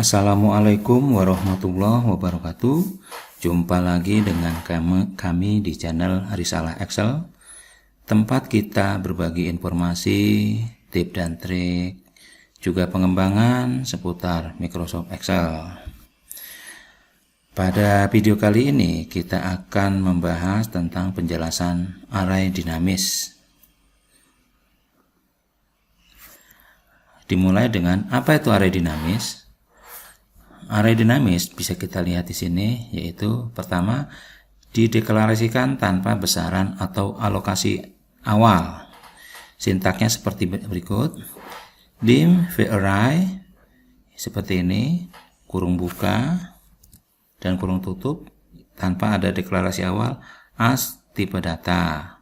Assalamualaikum warahmatullahi wabarakatuh. Jumpa lagi dengan kami di channel Risalah Excel, tempat kita berbagi informasi, tips dan trik, juga pengembangan seputar Microsoft Excel. Pada video kali ini kita akan membahas tentang penjelasan array dinamis. Dimulai dengan apa itu array dinamis? Array dinamis bisa kita lihat di sini, yaitu pertama dideklarasikan tanpa besaran atau alokasi awal. Sintaknya seperti berikut. Dim varArray seperti ini, kurung buka dan kurung tutup tanpa ada deklarasi awal as tipe data.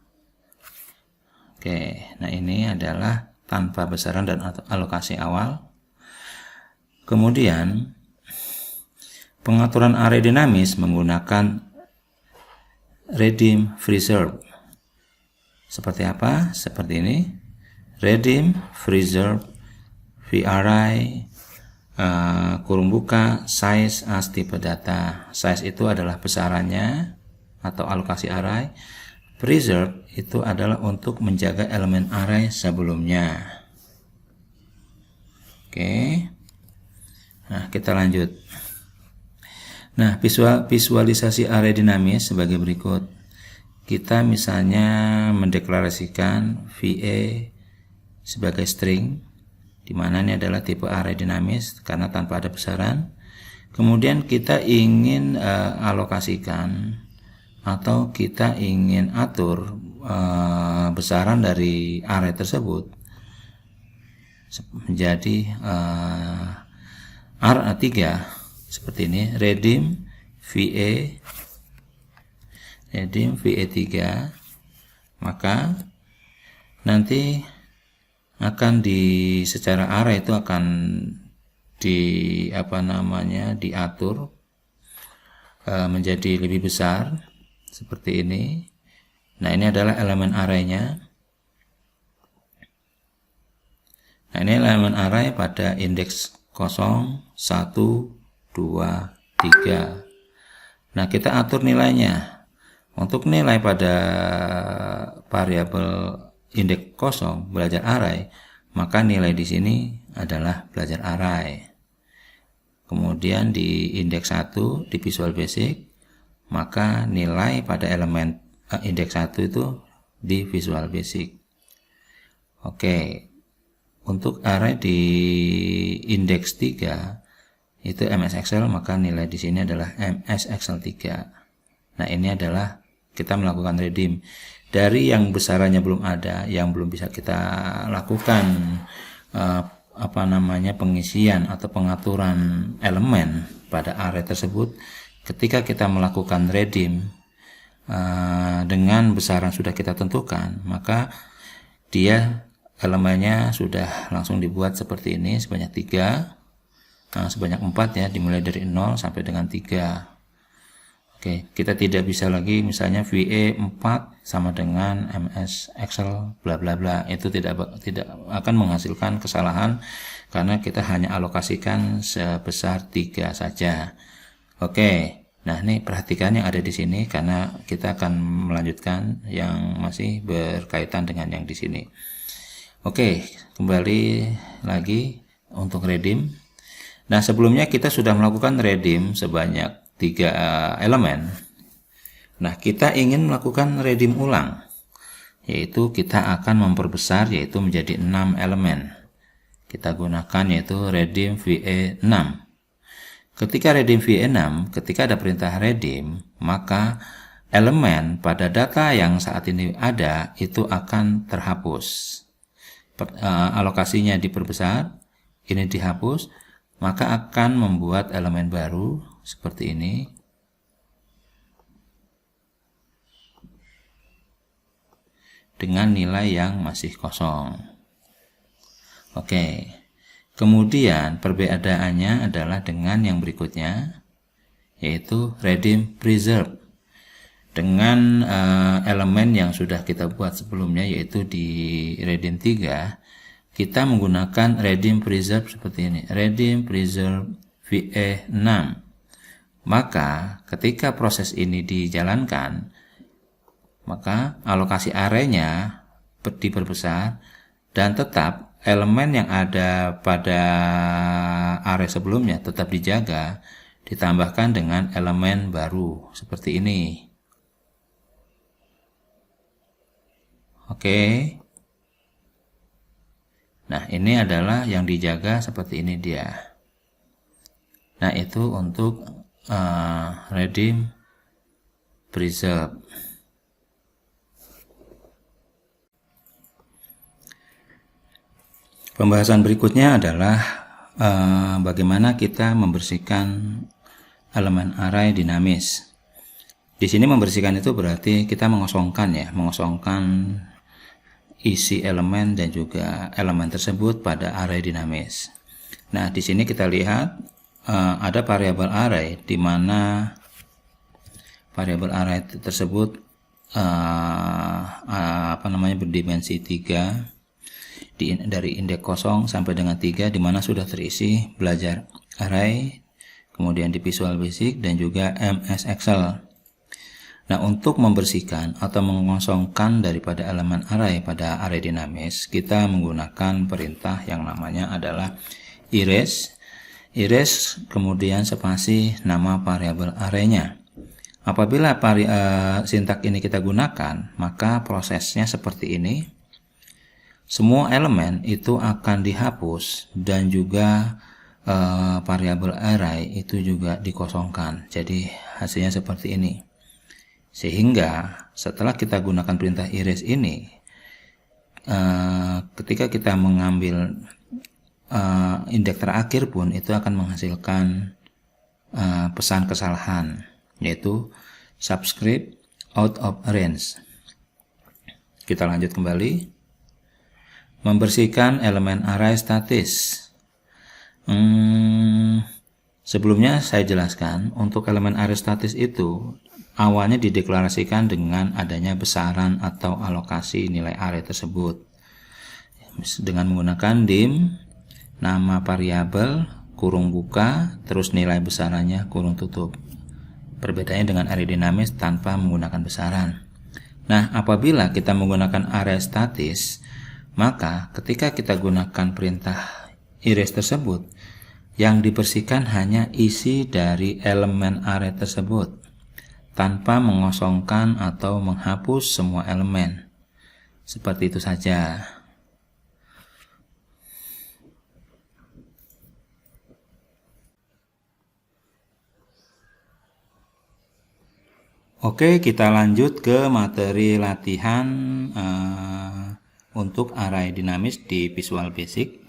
Oke, nah ini adalah tanpa besaran dan alokasi awal. Kemudian pengaturan array dinamis menggunakan redeem preserve. Seperti apa? Seperti ini. Redeem preserve varArray kurung buka size as tipe data. Size itu adalah besarannya atau alokasi array. Preserve itu adalah untuk menjaga elemen array sebelumnya. Oke. Nah, kita lanjut. Nah, visualisasi array dinamis sebagai berikut. Kita misalnya mendeklarasikan VA sebagai string, di mana ini adalah tipe array dinamis karena tanpa ada besaran. Kemudian kita ingin alokasikan atau kita ingin atur besaran dari array tersebut menjadi R3 seperti ini, redeem VA3, maka nanti akan secara array itu akan diatur menjadi lebih besar seperti ini. Nah, ini adalah elemen arraynya. Nah, ini elemen array pada indeks 0, 1, 2, 3. Nah, kita atur nilainya. Untuk nilai pada variabel indeks 0 belajar array, maka nilai di sini adalah belajar array. Kemudian di indeks 1 di Visual Basic, maka nilai pada elemen indeks 1 itu di Visual Basic. Oke. Untuk array di indeks 3 itu MS Excel, maka nilai di sini adalah MS Excel 3. Nah, ini adalah kita melakukan redeem dari yang besarannya belum ada, yang belum bisa kita lakukan pengisian atau pengaturan elemen pada array tersebut. Ketika kita melakukan redeem dengan besaran sudah kita tentukan, maka dia elemennya sudah langsung dibuat seperti ini sebanyak 3. Sebanyak 4 ya, dimulai dari 0 sampai dengan 3. Oke, kita tidak bisa lagi misalnya VA 4 sama dengan MS Excel bla bla bla. Itu tidak akan menghasilkan kesalahan karena kita hanya alokasikan sebesar 3 saja. Oke. Nah, ini perhatikan yang ada di sini karena kita akan melanjutkan yang masih berkaitan dengan yang di sini. Oke, kembali lagi untuk redeem. Nah, sebelumnya kita sudah melakukan redeem sebanyak 3 elemen. Nah, kita ingin melakukan redeem ulang, yaitu kita akan memperbesar, yaitu menjadi 6 elemen. Kita gunakan yaitu redeem VA6. Ketika redeem VA6, ketika ada perintah redeem, maka elemen pada data yang saat ini ada itu akan terhapus. Alokasinya diperbesar, ini dihapus, maka akan membuat elemen baru seperti ini. Dengan nilai yang masih kosong. Oke. Kemudian perbedaannya adalah dengan yang berikutnya, yaitu redeem preserve. Dengan elemen yang sudah kita buat sebelumnya, yaitu di redeem 3, kita menggunakan redeem preserve seperti ini. Redeem preserve VE6. Maka ketika proses ini dijalankan, maka alokasi arraynya diperbesar dan tetap elemen yang ada pada array sebelumnya tetap dijaga, ditambahkan dengan elemen baru seperti ini. Oke. Nah, ini adalah yang dijaga seperti ini dia. Nah, itu untuk redeem preserve. Pembahasan berikutnya adalah bagaimana kita membersihkan elemen array dinamis. Di sini membersihkan itu berarti kita mengosongkan isi elemen dan juga elemen tersebut pada array dinamis. Nah, di sini kita lihat ada variabel array di mana variabel array tersebut berdimensi 3 dari indeks 0 sampai dengan 3, di mana sudah terisi belajar array, kemudian di Visual Basic dan juga MS Excel. Nah, untuk membersihkan atau mengosongkan daripada elemen array pada array dinamis, kita menggunakan perintah yang namanya adalah erase kemudian spasi nama variabel arraynya. Apabila sintak ini kita gunakan, maka prosesnya seperti ini. Semua elemen itu akan dihapus dan juga variabel array itu juga dikosongkan. Jadi hasilnya seperti ini. Sehingga setelah kita gunakan perintah erase ini, ketika kita mengambil indeks terakhir pun itu akan menghasilkan pesan kesalahan, yaitu subscript out of range. Kita lanjut kembali. Membersihkan elemen array statis. Sebelumnya saya jelaskan, untuk elemen array statis itu awalnya dideklarasikan dengan adanya besaran atau alokasi nilai array tersebut dengan menggunakan dim nama variabel kurung buka terus nilai besarannya kurung tutup. Perbedaannya dengan array dinamis tanpa menggunakan besaran. Nah, apabila kita menggunakan array statis, maka ketika kita gunakan perintah erase tersebut, yang dibersihkan hanya isi dari elemen array tersebut tanpa mengosongkan atau menghapus semua elemen. Seperti itu saja. Oke, kita lanjut ke materi latihan untuk array dinamis di Visual Basic.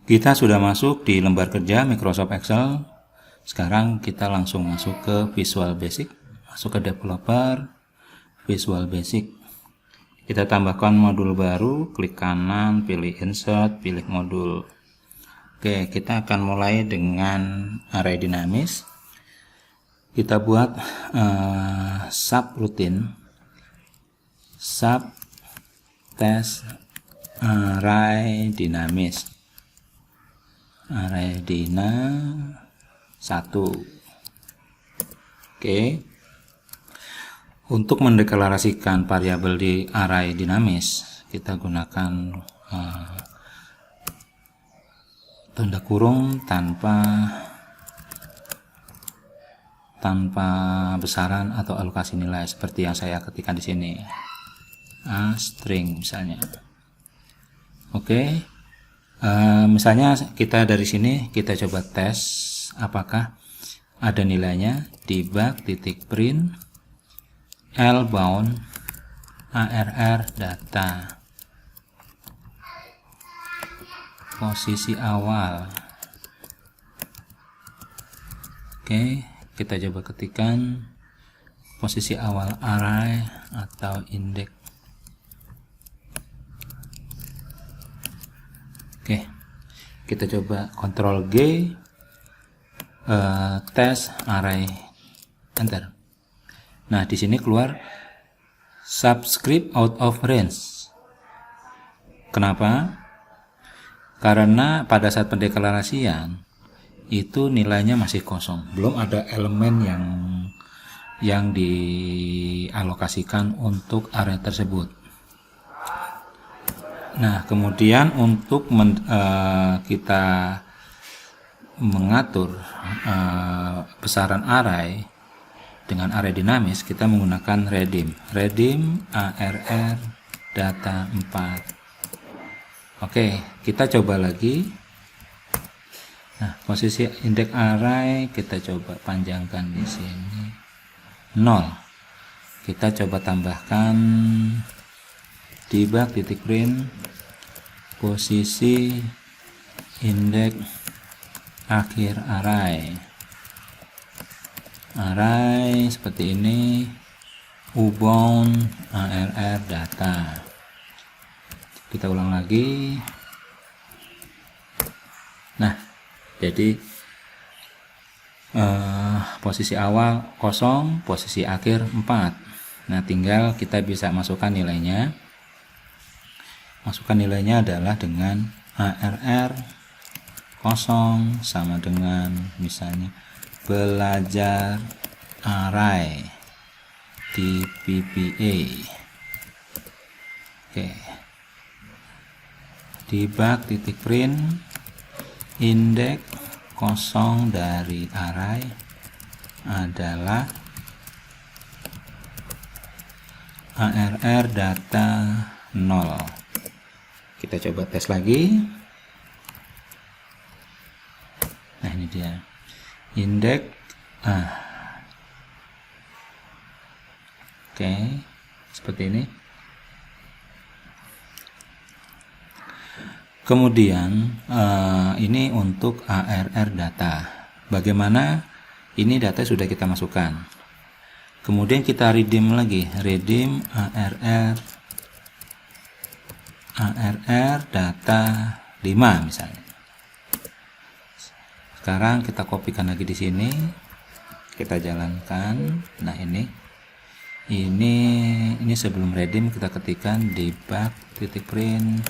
Kita sudah masuk di lembar kerja Microsoft Excel. Sekarang kita langsung masuk ke Visual Basic. Masuk ke developer, Visual Basic. Kita tambahkan modul baru, klik kanan, pilih insert, pilih modul. Oke, kita akan mulai dengan array dinamis. Kita buat subroutine, sub test array dinamis. Array dina 1. Oke. Untuk mendeklarasikan variabel di array dinamis, kita gunakan tanda kurung tanpa besaran atau alokasi nilai seperti yang saya ketikkan di sini. String misalnya. Oke. Misalnya kita dari sini kita coba tes apakah ada nilainya. Debug .print lbound arr data posisi awal. Oke, kita coba ketikkan posisi awal array atau indeks. Oke, kita coba Ctrl G, test array, enter. Nah, di sini keluar subscript out of range. Kenapa? Karena pada saat pendeklarasian itu nilainya masih kosong, belum ada elemen yang dialokasikan untuk array tersebut. Nah, kemudian untuk kita mengatur besaran array dengan array dinamis, kita menggunakan redim arr data 4. Oke, kita coba lagi. Nah, posisi indeks array kita coba panjangkan di sini 0. Kita coba tambahkan debug titik print posisi indeks akhir array seperti ini, ubound arr data. Kita ulang lagi. Nah, jadi posisi awal 0, posisi akhir 4. Nah, tinggal kita bisa masukkan nilainya. Masukkan nilainya adalah dengan arr 0 sama dengan misalnya belajar array di PBA. Oke. Debug titik print indeks 0 dari array adalah arr data 0. Kita coba tes lagi. Nah, ini dia indeks. Oke, seperti ini. Kemudian ini untuk arr data. Bagaimana ini data sudah kita masukkan. Kemudian kita redeem lagi, redeem arr data 5 misalnya. Sekarang kita kopikan lagi di sini, kita jalankan. Nah, ini sebelum redeem kita ketikkan debug titik print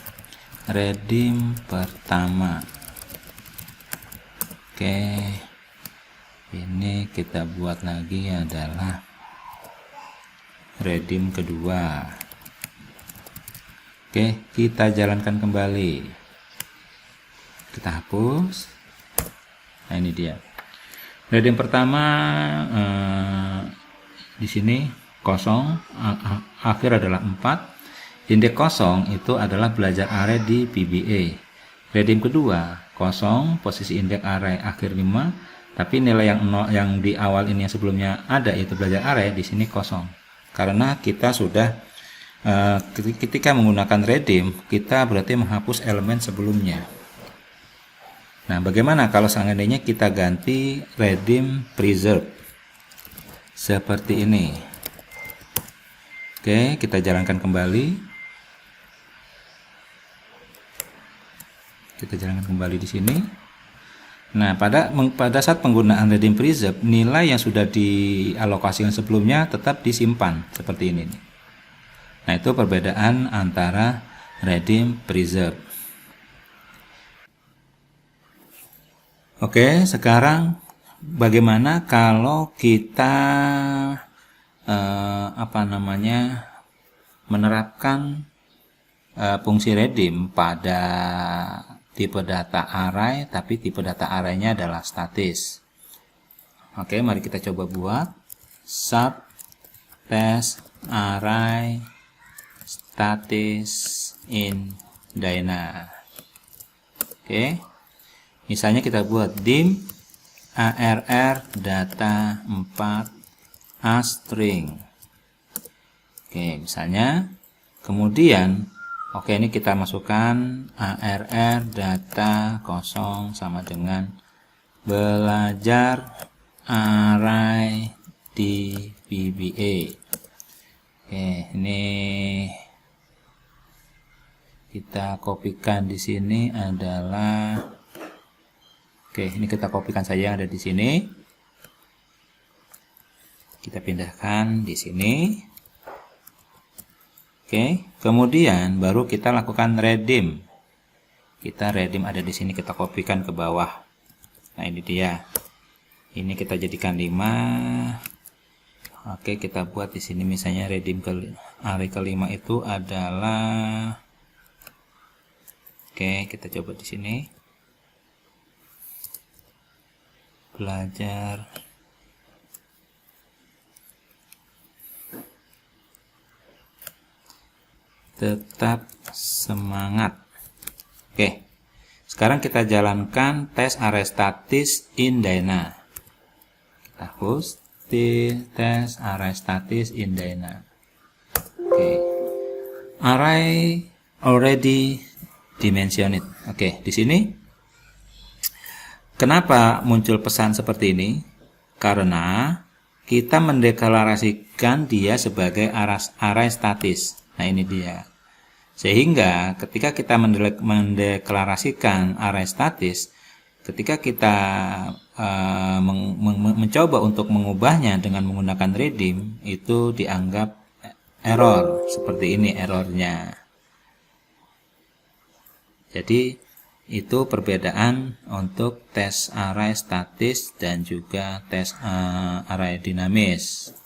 redeem pertama. Oke, ini kita buat lagi adalah redeem kedua. Oke, kita jalankan kembali. Kita hapus. Nah, ini dia. Redeem pertama di sini 0, akhir adalah 4. Indeks 0 itu adalah belajar array di PBA. Redeem kedua 0, posisi indeks array akhir 5, tapi nilai yang di awal ini yang sebelumnya ada yaitu belajar array di sini 0. Karena kita sudah ketika menggunakan redeem, kita berarti menghapus elemen sebelumnya. Nah, bagaimana kalau seandainya kita ganti redeem preserve seperti ini? Oke, kita jalankan kembali. Kita jalankan kembali di sini. Nah, pada saat penggunaan redeem preserve, nilai yang sudah dialokasikan sebelumnya tetap disimpan seperti ini. Nah, itu perbedaan antara redeem preserve. Oke, sekarang bagaimana kalau kita menerapkan fungsi redeem pada tipe data array, tapi tipe data array-nya adalah statis. Oke, mari kita coba buat sub test array statis in Dyna. Oke, misalnya kita buat dim arr data 4 string. Oke, misalnya kemudian ini kita masukkan arr data 0 sama dengan belajar array di PBA. Oke, ini kita kopikan di sini adalah Oke, ini kita kopikan saja yang ada di sini. Kita pindahkan di sini. Oke, kemudian baru kita lakukan redeem. Kita redeem ada di sini, kita kopikan ke bawah. Nah, ini dia. Ini kita jadikan 5. Oke, kita buat di sini misalnya redeem array kelima itu adalah, oke, kita coba di sini. Belajar tetap semangat. Oke, sekarang kita jalankan tes array statis in Dyna. Kita hapus tes array statis in Dyna. Oke, array already dimensioned. Oke, di sini kenapa muncul pesan seperti ini? Karena kita mendeklarasikan dia sebagai array statis. Nah, ini dia. Sehingga ketika kita mendeklarasikan array statis, ketika kita mencoba untuk mengubahnya dengan menggunakan redeem, itu dianggap error. Seperti ini errornya. Jadi itu perbedaan untuk tes array statis dan juga tes array dinamis.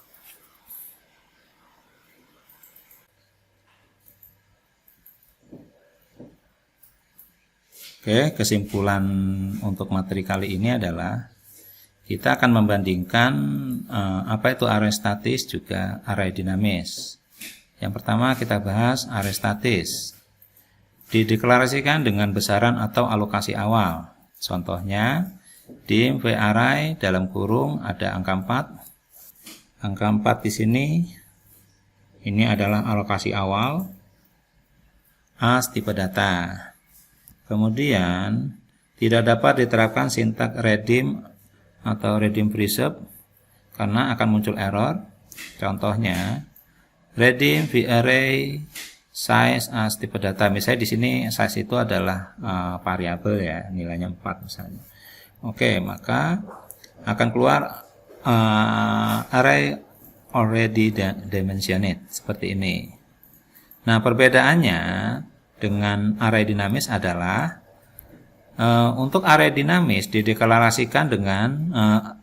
Oke, kesimpulan untuk materi kali ini adalah kita akan membandingkan apa itu array statis juga array dinamis. Yang pertama kita bahas array statis. Dideklarasikan dengan besaran atau alokasi awal. Contohnya dim varray dalam kurung ada angka 4. Angka 4 di sini ini adalah alokasi awal as tipe data. Kemudian tidak dapat diterapkan sintak redeem atau redeem preserve karena akan muncul error. Contohnya redeem varray size as tipe data. Misalnya di sini size itu adalah variabel ya, nilainya 4 misalnya. Oke, maka akan keluar array already dimensioned seperti ini. Nah, perbedaannya dengan array dinamis adalah untuk array dinamis dideklarasikan dengan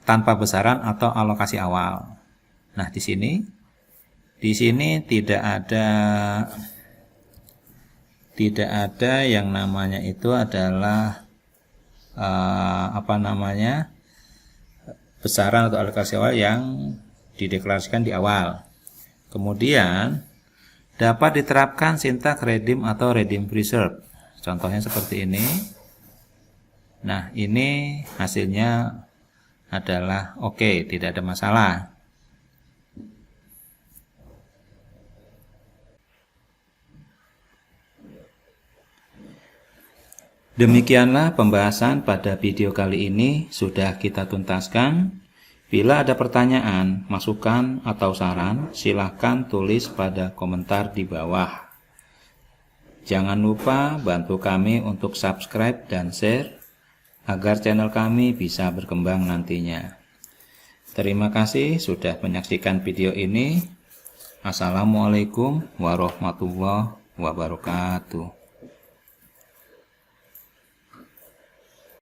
tanpa besaran atau alokasi awal. Nah, di sini tidak ada yang namanya itu adalah besaran atau alokasi awal yang dideklarasikan di awal. Kemudian dapat diterapkan sintak redeem atau redeem preserve. Contohnya seperti ini. Nah, ini hasilnya adalah oke, tidak ada masalah. Demikianlah pembahasan pada video kali ini sudah kita tuntaskan. Bila ada pertanyaan, masukan, atau saran, silahkan tulis pada komentar di bawah. Jangan lupa bantu kami untuk subscribe dan share, agar channel kami bisa berkembang nantinya. Terima kasih sudah menyaksikan video ini. Assalamualaikum warahmatullahi wabarakatuh.